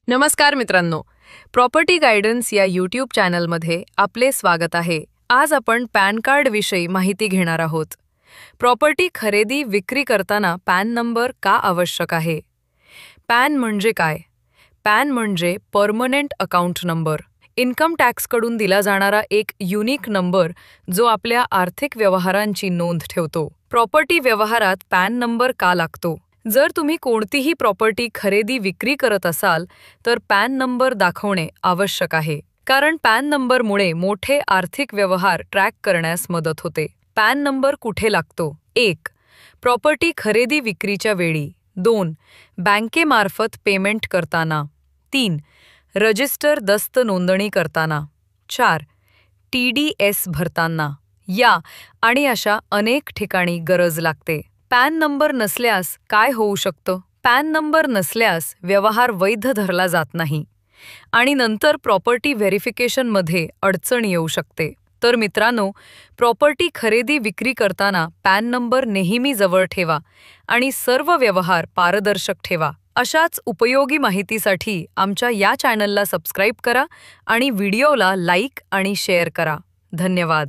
नमस्कार मित्रांनो, property guidance या यूट्यूब चॅनलमध्ये आपले स्वागत आहे. आज आपण पॅन कार्ड विषयी माहिती घेणार आहोत. प्रॉपर्टी खरेदी विक्री करताना पॅन नंबर का आवश्यक आहे? पॅन म्हणजे काय? पॅन म्हणजे परमनंट अकाउंट नंबर. इन्कम टॅक्सकडून दिला जाणारा एक युनिक नंबर जो आपल्या आर्थिक व्यवहारांची नोंद ठेवतो. प्रॉपर्टी व्यवहारात पॅन नंबर का लागतो? जर तुम्ही कोणतीही प्रॉपर्टी खरेदी विक्री करत असाल तर पॅन नंबर दाखवणे आवश्यक आहे. कारण पॅन नंबरमुळे मोठे आर्थिक व्यवहार ट्रॅक करण्यास मदत होते. पॅन नंबर कुठे लागतो? 1. प्रॉपर्टी खरेदी विक्रीच्या वेळी. 2. बँकेमार्फत पेमेंट करताना. 3. रजिस्टर दस्त नोंदणी करताना. 4. TDS भरताना. या आणि अशा अनेक ठिकाणी गरज लागते. पॅन नंबर नसल्यास काय होऊ शकतं? पॅन नंबर नसल्यास व्यवहार वैध धरला जात नाही आणि नंतर प्रॉपर्टी व्हेरिफिकेशनमध्ये अडचण येऊ शकते. तर मित्रांनो, प्रॉपर्टी खरेदी विक्री करताना पॅन नंबर नेहमी जवळ ठेवा आणि सर्व व्यवहार पारदर्शक ठेवा. अशाच उपयोगी माहितीसाठी आमच्या या चॅनलला सबस्क्राईब करा आणि व्हिडिओला लाईक आणि शेअर करा. धन्यवाद.